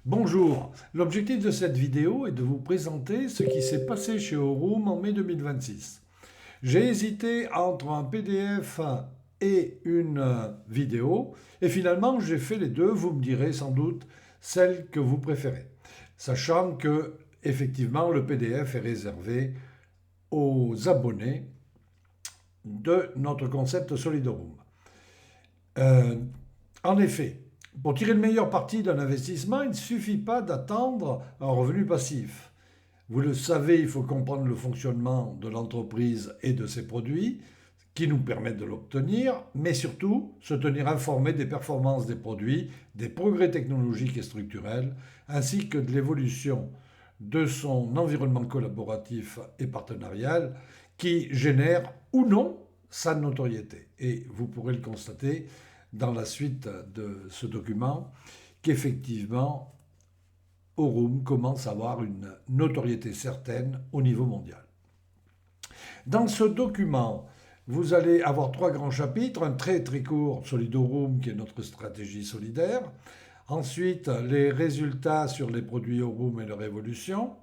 Bonjour, l'objectif de cette vidéo est de vous présenter ce qui s'est passé chez Aurum en mai 2026. J'ai hésité entre un PDF et une vidéo et finalement j'ai fait les deux, vous me direz sans doute celle que vous préférez. Sachant que effectivement le PDF est réservé aux abonnés de notre concept Solidorum. Euh, En effet, pour tirer le meilleur parti d'un investissement, il ne suffit pas d'attendre un revenu passif. Vous le savez, il faut comprendre le fonctionnement de l'entreprise et de ses produits qui nous permettent de l'obtenir, mais surtout se tenir informé des performances des produits, des progrès technologiques et structurels, ainsi que de l'évolution de son environnement collaboratif et partenarial qui génère ou non sa notoriété. Et vous pourrez le constater dans la suite de ce document qu'effectivement, Aurum commence à avoir une notoriété certaine au niveau mondial. Dans ce document, vous allez avoir trois grands chapitres, un très très court, Solidorum, qui est notre stratégie solidaire. Ensuite, les résultats sur les produits Aurum et leur évolution.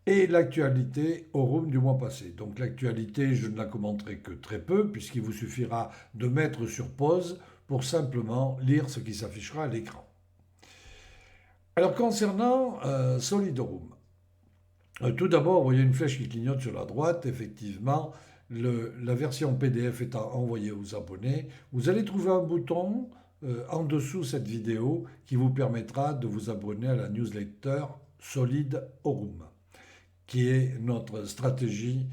Et l'actualité Aurum du mois passé. Donc l'actualité, je ne la commenterai que très peu, puisqu'il vous suffira de mettre sur pause pour simplement lire ce qui s'affichera à l'écran. Alors concernant Solidorum, tout d'abord, vous voyez une flèche qui clignote sur la droite. Effectivement, la version PDF étant envoyée aux abonnés, vous allez trouver un bouton en dessous cette vidéo qui vous permettra de vous abonner à la newsletter Solid Aurum, qui est notre stratégie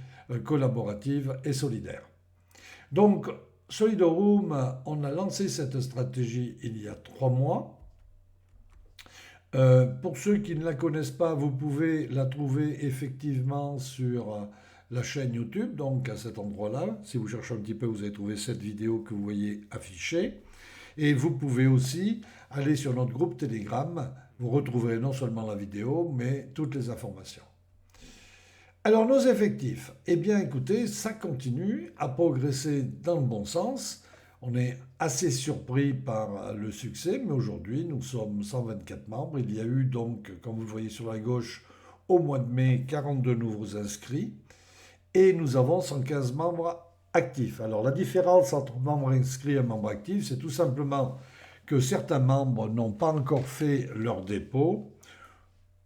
collaborative et solidaire. Donc, Solidorum, on a lancé cette stratégie il y a 3 mois. Pour ceux qui ne la connaissent pas, vous pouvez la trouver effectivement sur la chaîne YouTube, donc à cet endroit-là. Si vous cherchez un petit peu, vous allez trouver cette vidéo que vous voyez affichée. Et vous pouvez aussi aller sur notre groupe Telegram. Vous retrouverez non seulement la vidéo, mais toutes les informations. Alors nos effectifs, eh bien écoutez, ça continue à progresser dans le bon sens. On est assez surpris par le succès, mais aujourd'hui nous sommes 124 membres. Il y a eu donc, comme vous le voyez sur la gauche, au mois de mai, 42 nouveaux inscrits et nous avons 115 membres actifs. Alors la différence entre membres inscrits et membres actifs, c'est tout simplement que certains membres n'ont pas encore fait leur dépôt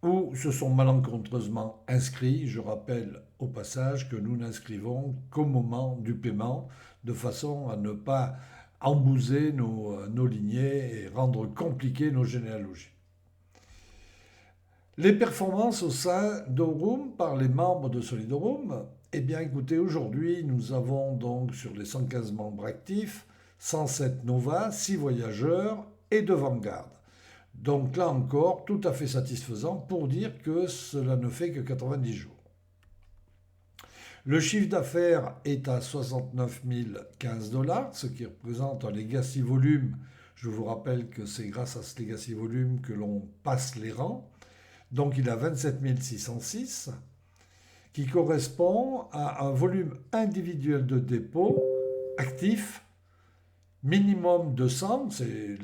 ou se sont malencontreusement inscrits. Je rappelle au passage que nous n'inscrivons qu'au moment du paiement, de façon à ne pas embouser nos lignées et rendre compliquées nos généalogies. Les performances au sein d'Aurum par les membres de Solidorum, eh bien écoutez, aujourd'hui nous avons donc sur les 115 membres actifs, 107 Nova, 6 voyageurs et 2 Vanguard. Donc là encore, tout à fait satisfaisant pour dire que cela ne fait que 90 jours. Le chiffre d'affaires est à 69 015 $, ce qui représente un legacy volume. Je vous rappelle que c'est grâce à ce legacy volume que l'on passe les rangs. Donc il a 27 606, qui correspond à un volume individuel de dépôt actif minimum de 100, c'est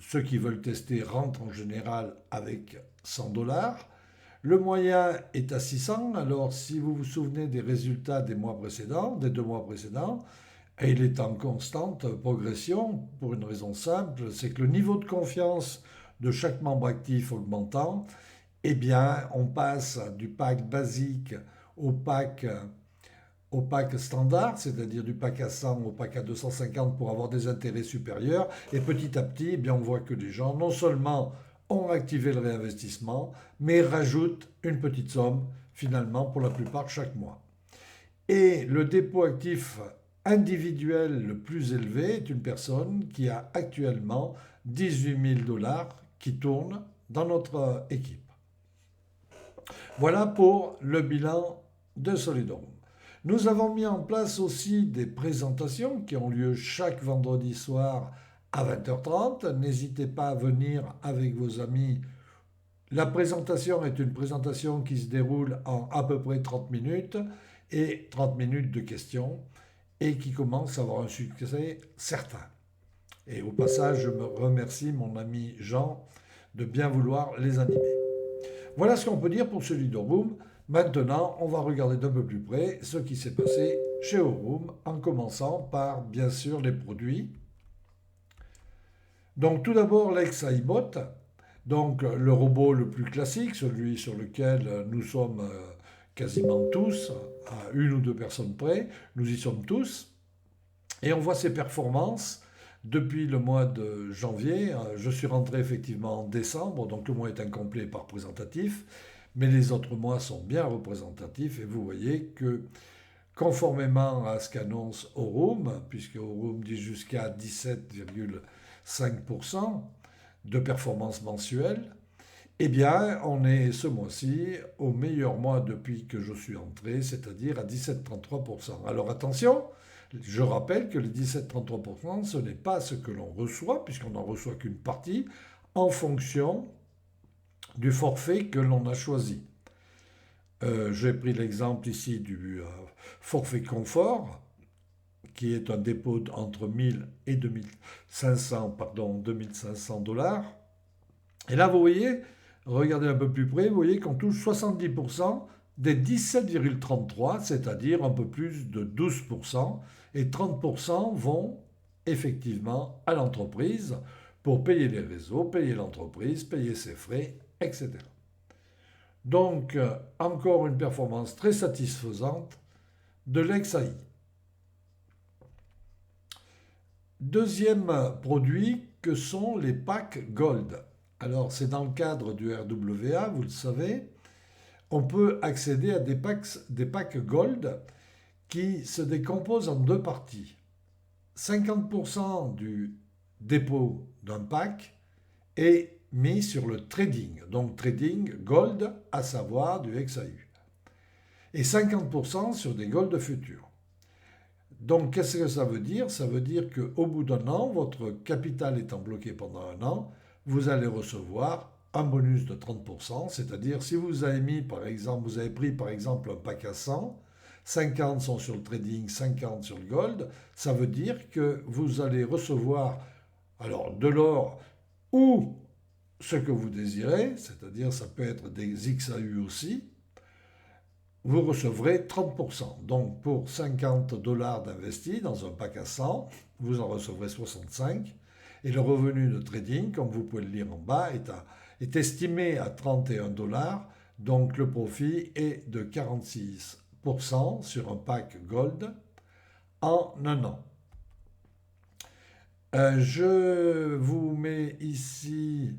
ceux qui veulent tester rentrent en général avec 100 $. Le moyen est à 600, alors si vous vous souvenez des résultats des mois précédents, des 2 mois précédents, et il est en constante progression pour une raison simple, c'est que le niveau de confiance de chaque membre actif augmentant, eh bien on passe du pack basique au pack standard, c'est-à-dire du pack à 100 au pack à 250 pour avoir des intérêts supérieurs. Et petit à petit, eh bien, on voit que les gens, non seulement ont activé le réinvestissement, mais rajoutent une petite somme, finalement, pour la plupart, chaque mois. Et le dépôt actif individuel le plus élevé est une personne qui a actuellement 18 000 $ qui tournent dans notre équipe. Voilà pour le bilan de Solidorum. Nous avons mis en place aussi des présentations qui ont lieu chaque vendredi soir à 20h30. N'hésitez pas à venir avec vos amis. La présentation est une présentation qui se déroule en à peu près 30 minutes et 30 minutes de questions et qui commence à avoir un succès certain. Et au passage, je me remercie mon ami Jean de bien vouloir les animer. Voilà ce qu'on peut dire pour celui d'Aurum. Maintenant, on va regarder d'un peu plus près ce qui s'est passé chez Aurum, en commençant par, bien sûr, les produits. Donc, tout d'abord, l'ex-iBot, donc le robot le plus classique, celui sur lequel nous sommes quasiment tous, à une ou deux personnes près, nous y sommes tous. Et on voit ses performances depuis le mois de janvier. Je suis rentré effectivement en décembre, donc le mois est incomplet par représentatif, mais les autres mois sont bien représentatifs et vous voyez que conformément à ce qu'annonce Aurum, puisque Aurum dit jusqu'à 17,5% de performance mensuelle, eh bien, on est ce mois-ci au meilleur mois depuis que je suis entré, c'est-à-dire à 17,33%. Alors attention, je rappelle que les 17,33%, ce n'est pas ce que l'on reçoit, puisqu'on n'en reçoit qu'une partie, en fonction du forfait que l'on a choisi. J'ai pris l'exemple ici du forfait confort, qui est un dépôt entre 1000 et 2500 $. Et là, vous voyez, regardez un peu plus près, vous voyez qu'on touche 70% des 17,33, c'est-à-dire un peu plus de 12%, et 30% vont effectivement à l'entreprise pour payer les réseaux, payer l'entreprise, payer ses frais, etc. Donc, encore une performance très satisfaisante de l'ex-AI. Deuxième produit, que sont les packs Gold. Alors, c'est dans le cadre du RWA, vous le savez, on peut accéder à des packs Gold qui se décomposent en deux parties. 50% du dépôt d'un pack est mis sur le trading, donc trading Gold, à savoir du XAU, et 50% sur des Gold futurs. Donc, qu'est-ce que ça veut dire? Ça veut dire qu'au bout d'un an, votre capital étant bloqué pendant un an, vous allez recevoir un bonus de 30%, c'est-à-dire si vous avez mis, par exemple, vous avez pris par exemple un pack à 100, 50 sont sur le trading, 50 sur le gold, ça veut dire que vous allez recevoir alors de l'or ou ce que vous désirez, c'est-à-dire ça peut être des XAU aussi, vous recevrez 30%. Donc pour 50 $ d'investis dans un pack à 100, vous en recevrez 65. Et le revenu de trading, comme vous pouvez le lire en bas, est estimé à 31 $. Donc le profit est de 46% sur un pack gold en un an. Je vous mets ici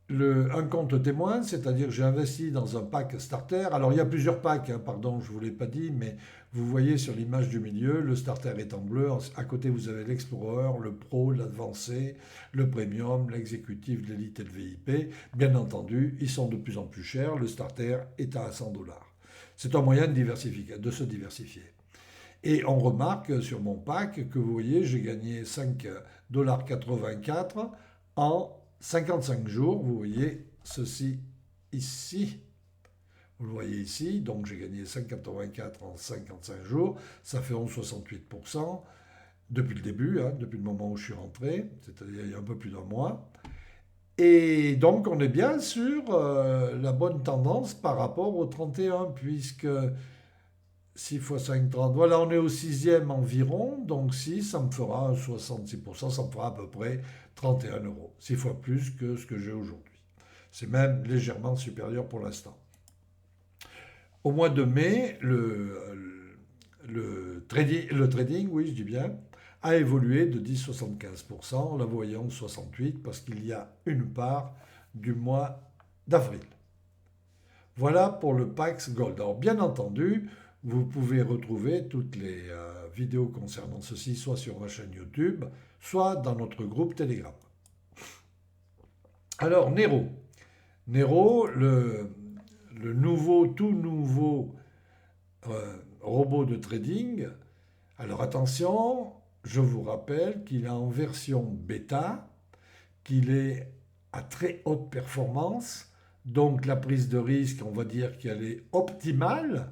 un compte témoin, c'est-à-dire que j'ai investi dans un pack starter. Alors il y a plusieurs packs, pardon, je ne vous l'ai pas dit, mais vous voyez sur l'image du milieu, le starter est en bleu. À côté, vous avez l'Explorer, le Pro, l'Avancé, le Premium, l'Exécutif, l'Elite et le VIP. Bien entendu, ils sont de plus en plus chers. Le starter est à 100 $. C'est un moyen de se diversifier. Et on remarque sur mon pack que vous voyez, j'ai gagné 5,84 $ en 55 jours. Vous voyez ceci ici. Vous le voyez ici. Donc j'ai gagné 5,84 en 55 jours. Ça fait 11,68% depuis le début, depuis le moment où je suis rentré, c'est-à-dire il y a un peu plus d'un mois. Et donc on est bien sur la bonne tendance par rapport au 31, puisque 6 x 5, 30. Voilà, on est au sixième environ. Donc 6, ça me fera 66%, ça me fera à peu près 31 €. 6 fois plus que ce que j'ai aujourd'hui. C'est même légèrement supérieur pour l'instant. Au mois de mai, le trading, oui, je dis bien, a évolué de 10,75%, la voyant 68, parce qu'il y a une part du mois d'avril. Voilà pour le Pax Gold. Alors bien entendu, vous pouvez retrouver toutes les vidéos concernant ceci, soit sur ma chaîne YouTube, soit dans notre groupe Telegram. Alors, Nero. Nero, le tout nouveau robot de trading. Alors attention, je vous rappelle qu'il est en version bêta, qu'il est à très haute performance, donc la prise de risque, on va dire qu'elle est optimale.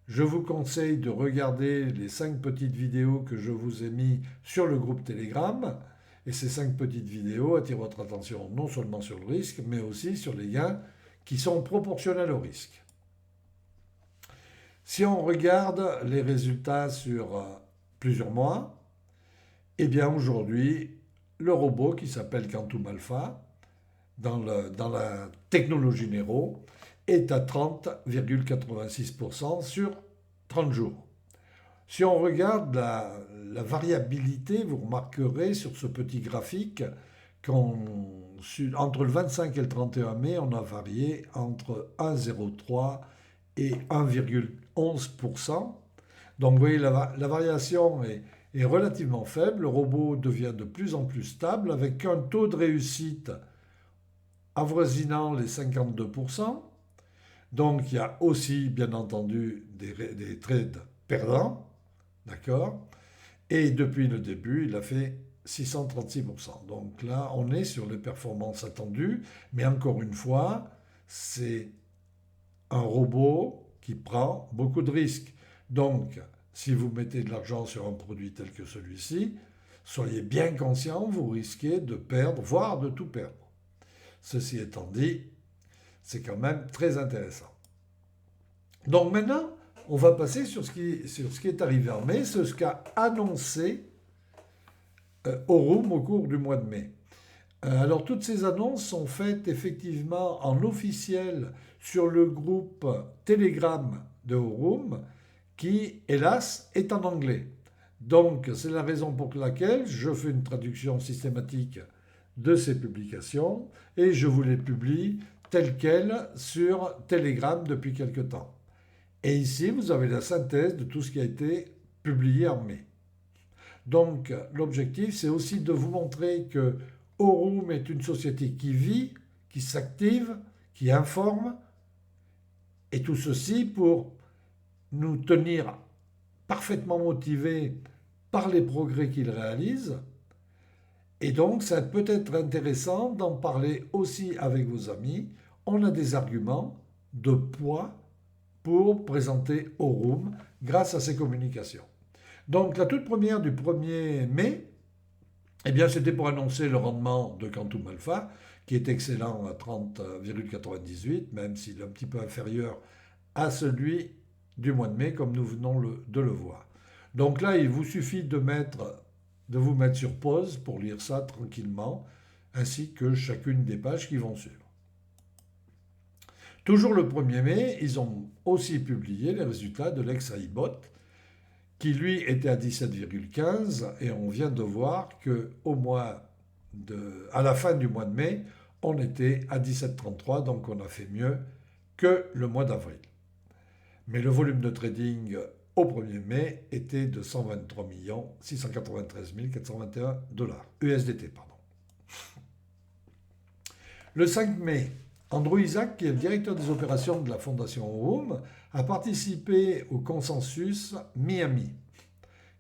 Je vous conseille de regarder les 5 petites vidéos que je vous ai mis sur le groupe Telegram Et ces 5 petites vidéos attirent votre attention non seulement sur le risque, mais aussi sur les gains qui sont proportionnels au risque. Si on regarde les résultats sur plusieurs mois, eh bien aujourd'hui, le robot qui s'appelle Quantum Alpha, dans la technologie Nero, est à 30,86% sur 30 jours. Si on regarde la variabilité, vous remarquerez sur ce petit graphique qu'entre le 25 et le 31 mai, on a varié entre 1,03 et 1,11%. Donc vous voyez, la variation est relativement faible. Le robot devient de plus en plus stable avec un taux de réussite avoisinant les 52%. Donc il y a aussi, bien entendu, des trades perdants. D'accord? Et depuis le début, il a fait 636%. Donc là, on est sur les performances attendues. Mais encore une fois, c'est un robot qui prend beaucoup de risques. Donc, si vous mettez de l'argent sur un produit tel que celui-ci, soyez bien conscient, vous risquez de perdre, voire de tout perdre. Ceci étant dit, c'est quand même très intéressant. Donc maintenant, on va passer sur ce qui est arrivé en mai, c'est ce qu'a annoncé Aurum au cours du mois de mai. Alors toutes ces annonces sont faites effectivement en officiel sur le groupe Telegram de Aurum, qui, hélas, est en anglais. Donc c'est la raison pour laquelle je fais une traduction systématique de ces publications et je vous les publie telles quelles sur Telegram depuis quelque temps. Et ici, vous avez la synthèse de tout ce qui a été publié en mai. Donc, l'objectif, c'est aussi de vous montrer que Aurum est une société qui vit, qui s'active, qui informe, et tout ceci pour nous tenir parfaitement motivés par les progrès qu'il réalise. Et donc, ça peut être intéressant d'en parler aussi avec vos amis. On a des arguments de poids pour présenter Aurum grâce à ces communications. Donc la toute première du 1er mai, eh bien, c'était pour annoncer le rendement de Quantum Alpha, qui est excellent à 30,98, même s'il est un petit peu inférieur à celui du mois de mai, comme nous venons de le voir. Donc là, il vous suffit de vous mettre sur pause pour lire ça tranquillement, ainsi que chacune des pages qui vont suivre. Toujours le 1er mai, ils ont aussi publié les résultats de l'ex-iBot, qui lui était à 17,15, et on vient de voir à la fin du mois de mai, on était à 17,33, donc on a fait mieux que le mois d'avril. Mais le volume de trading au 1er mai était de 123 693 421 dollars, USDT, pardon. Le 5 mai, Andrew Isaac, qui est le directeur des opérations de la Fondation Aurum, a participé au Consensus Miami,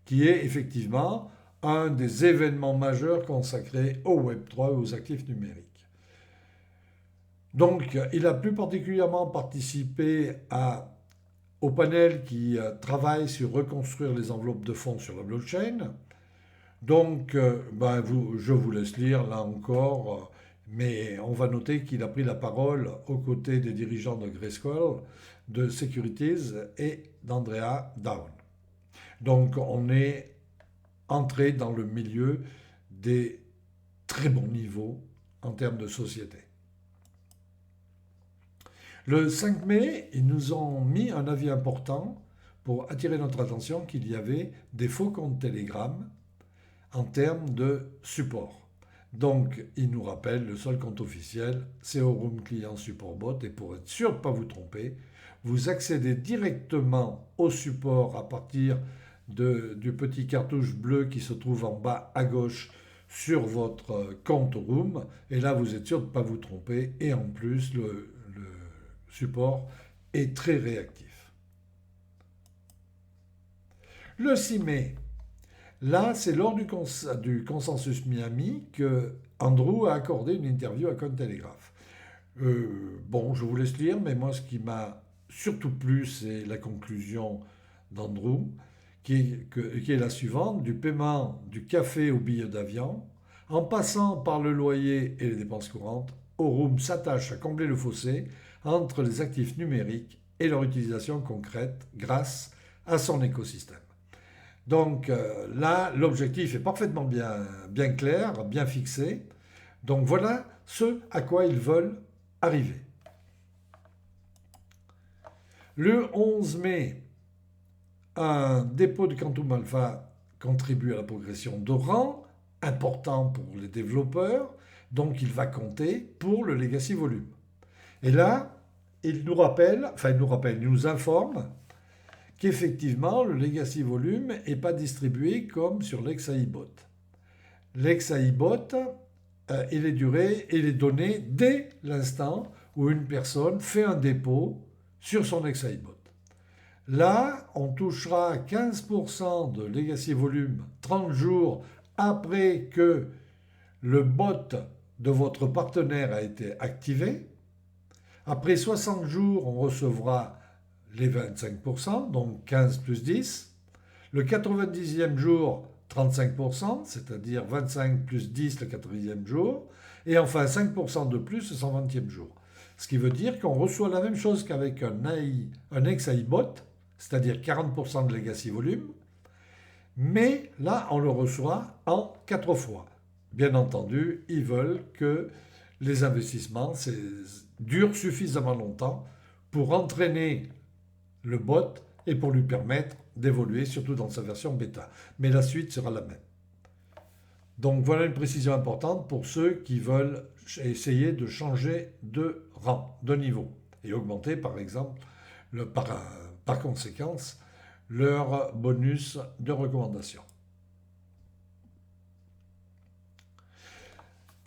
qui est effectivement un des événements majeurs consacrés au Web3 et aux actifs numériques. Donc, il a plus particulièrement participé au panel qui travaille sur reconstruire les enveloppes de fonds sur la blockchain. Donc, je vous laisse lire là encore. Mais on va noter qu'il a pris la parole aux côtés des dirigeants de Grayscale, de Securities et d'Andrea Down. Donc on est entré dans le milieu des très bons niveaux en termes de société. Le 5 mai, ils nous ont mis un avis important pour attirer notre attention qu'il y avait des faux comptes Telegram en termes de support. Donc, il nous rappelle, le seul compte officiel, c'est Aurum Client Support Bot. Et pour être sûr de ne pas vous tromper, vous accédez directement au support à partir du petit cartouche bleu qui se trouve en bas à gauche sur votre compte Aurum. Et là, vous êtes sûr de ne pas vous tromper. Et en plus, le support est très réactif. Le 6 mai, là, c'est lors du Consensus Miami que Andrew a accordé une interview à Cointelegraph. Je vous laisse lire, mais moi, ce qui m'a surtout plu, c'est la conclusion d'Andrew, qui est la suivante: du paiement du café au billet d'avion, En passant par le loyer et les dépenses courantes, Aurum s'attache à combler le fossé entre les actifs numériques et leur utilisation concrète grâce à son écosystème. Donc là, l'objectif est parfaitement bien clair, bien fixé. Donc voilà ce à quoi ils veulent arriver. Le 11 mai, un dépôt de Quantum Alpha contribue à la progression de rang, important pour les développeurs, donc il va compter pour le Legacy Volume. Et là, il nous informe qu'effectivement, le Legacy Volume n'est pas distribué comme sur l'XAI-Bot. L'XAI-Bot, il est donné dès l'instant où une personne fait un dépôt sur son XAI-Bot. Là, on touchera 15% de Legacy Volume 30 jours après que le bot de votre partenaire a été activé. Après 60 jours, on recevra les 25%, donc 15 plus 10. Le 90e jour, 35%, c'est-à-dire 25 plus 10 le 90e jour. Et enfin 5% de plus le 120e jour. Ce qui veut dire qu'on reçoit la même chose qu'avec un XAI-Bot, c'est-à-dire 40% de Legacy Volume, mais là, on le reçoit en 4 fois. Bien entendu, ils veulent que les investissements durent suffisamment longtemps pour entraîner le bot et pour lui permettre d'évoluer, surtout dans sa version bêta. Mais la suite sera la même. Donc voilà une précision importante pour ceux qui veulent essayer de changer de rang, de niveau, et augmenter par exemple, par conséquence, leur bonus de recommandation.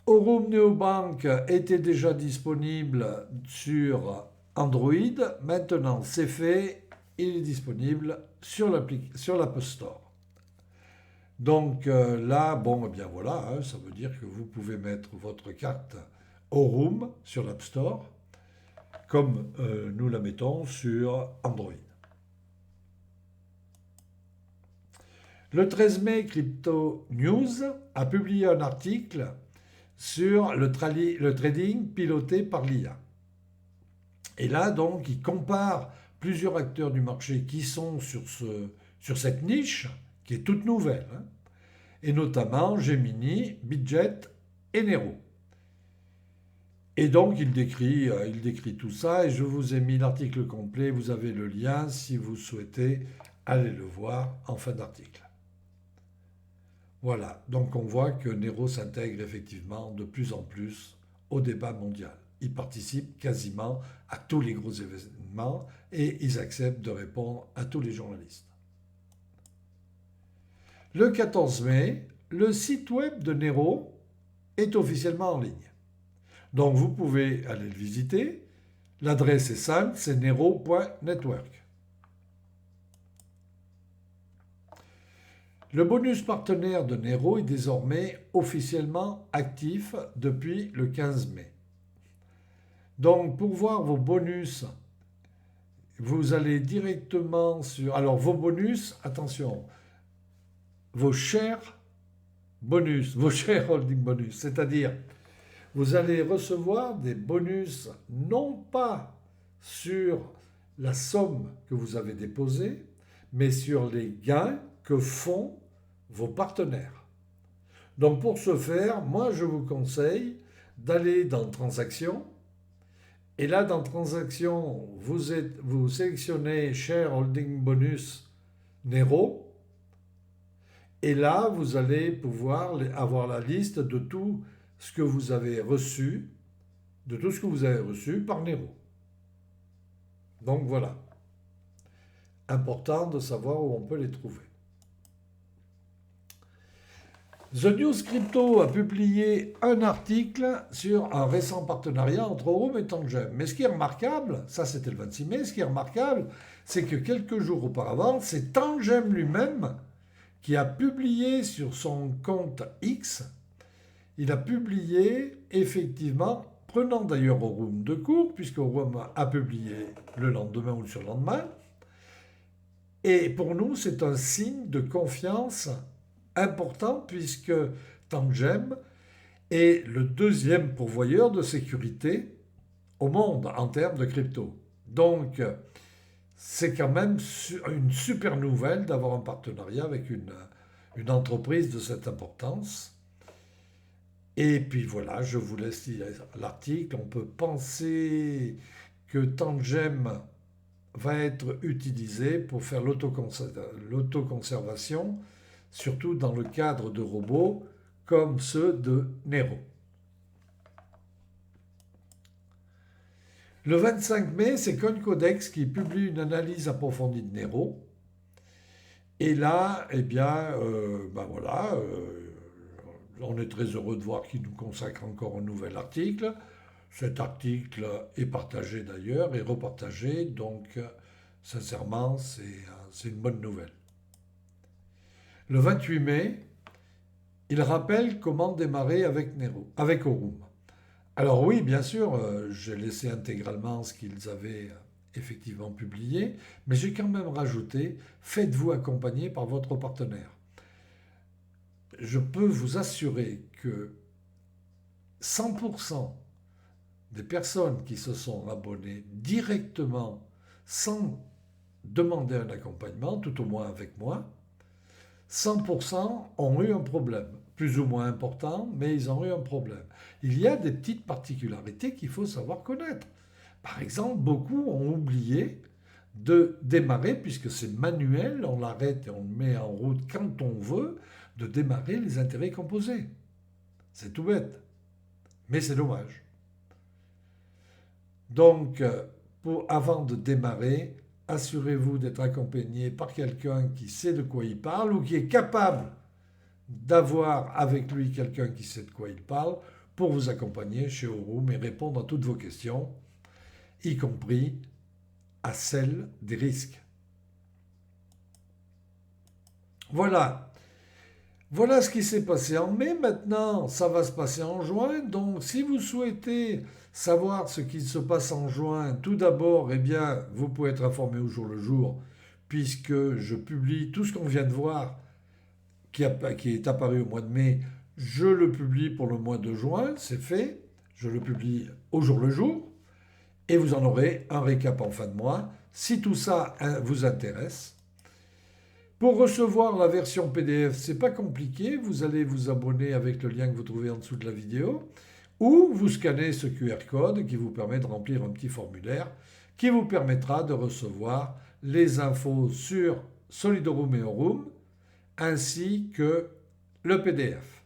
Aurum Neobank était déjà disponible sur Android. Maintenant, c'est fait. Il est disponible sur l'App Store. Donc là, bon, eh bien voilà, hein, ça veut dire que vous pouvez mettre votre carte Aurum sur l'App Store, comme nous la mettons sur Android. Le 13 mai, Crypto News a publié un article sur le trading piloté par l'IA. Et là, donc, il compare plusieurs acteurs du marché qui sont sur cette niche, qui est toute nouvelle, hein, et notamment Gemini, Bitget et Nero. Et donc, il décrit tout ça, et je vous ai mis l'article complet, vous avez le lien si vous souhaitez aller le voir en fin d'article. Voilà, donc on voit que Nero s'intègre effectivement de plus en plus au débat mondial. Ils participent quasiment à tous les gros événements et ils acceptent de répondre à tous les journalistes. Le 14 mai, le site web de Nero est officiellement en ligne. Donc vous pouvez aller le visiter. L'adresse est simple, c'est nero.network. Le bonus partenaire de Nero est désormais officiellement actif depuis le 15 mai. Donc pour voir vos bonus, vous allez directement sur... Alors vos bonus, attention, vos shares bonus, vos shareholding bonus, c'est-à-dire vous allez recevoir des bonus non pas sur la somme que vous avez déposée, mais sur les gains que font vos partenaires. Donc pour ce faire, moi je vous conseille d'aller dans Transactions. Et là, dans Transactions, vous sélectionnez Shareholding Bonus Nero. Et là, vous allez pouvoir avoir la liste de tout ce que vous avez reçu, par Nero. Donc voilà. Important de savoir où on peut les trouver. The News Crypto a publié un article sur un récent partenariat entre Aurum et Tangem. Mais ce qui est remarquable, ça c'était le 26 mai, ce qui est remarquable, c'est que quelques jours auparavant, c'est Tangem lui-même qui a publié sur son compte X, il a publié effectivement, prenant d'ailleurs Aurum de court, puisque Aurum a publié le lendemain ou le surlendemain, et pour nous c'est un signe de confiance important puisque Tangem est le deuxième pourvoyeur de sécurité au monde en termes de crypto. Donc, c'est quand même une super nouvelle d'avoir un partenariat avec une entreprise de cette importance. Et puis voilà, je vous laisse lire l'article. On peut penser que Tangem va être utilisé pour faire l'autoconservation, surtout dans le cadre de robots comme ceux de Nero. Le 25 mai, c'est CoinCodex qui publie une analyse approfondie de Nero. Et là, eh bien, voilà, on est très heureux de voir qu'il nous consacre encore un nouvel article. Cet article est partagé d'ailleurs, et repartagé, donc sincèrement, c'est une bonne nouvelle. Le 28 mai, il rappelle comment démarrer avec Aurum. Alors oui, bien sûr, j'ai laissé intégralement ce qu'ils avaient effectivement publié, mais j'ai quand même rajouté, faites-vous accompagner par votre partenaire. Je peux vous assurer que 100% des personnes qui se sont abonnées directement sans demander un accompagnement, tout au moins avec moi, 100% ont eu un problème, plus ou moins important, mais ils ont eu un problème. Il y a des petites particularités qu'il faut savoir connaître. Par exemple, beaucoup ont oublié de démarrer, puisque c'est manuel, on l'arrête et on le met en route quand on veut, de démarrer les intérêts composés. C'est tout bête, mais c'est dommage. Donc, avant de démarrer, assurez-vous d'être accompagné par quelqu'un qui sait de quoi il parle ou qui est capable d'avoir avec lui quelqu'un qui sait de quoi il parle pour vous accompagner chez Aurum et répondre à toutes vos questions, y compris à celle des risques. Voilà. Voilà ce qui s'est passé en mai. Maintenant, ça va se passer en juin. Donc, si vous souhaitez savoir ce qui se passe en juin, tout d'abord, eh bien, vous pouvez être informé au jour le jour, puisque je publie tout ce qu'on vient de voir qui est apparu au mois de mai. Je le publie pour le mois de juin, c'est fait. Je le publie au jour le jour. Et vous en aurez un récap en fin de mois, si tout ça vous intéresse. Pour recevoir la version PDF, c'est pas compliqué, vous allez vous abonner avec le lien que vous trouvez en dessous de la vidéo, ou vous scannez ce QR code qui vous permet de remplir un petit formulaire qui vous permettra de recevoir les infos sur Solidorum et Aurum, ainsi que le PDF.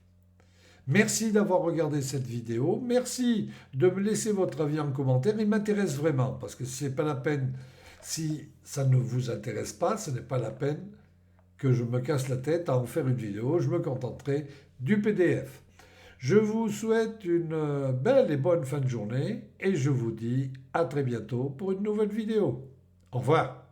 Merci d'avoir regardé cette vidéo, merci de me laisser votre avis en commentaire, il m'intéresse vraiment, parce que ce n'est pas la peine, si ça ne vous intéresse pas, ce n'est pas la peine que je me casse la tête à en faire une vidéo, je me contenterai du PDF. Je vous souhaite une belle et bonne fin de journée, et je vous dis à très bientôt pour une nouvelle vidéo. Au revoir.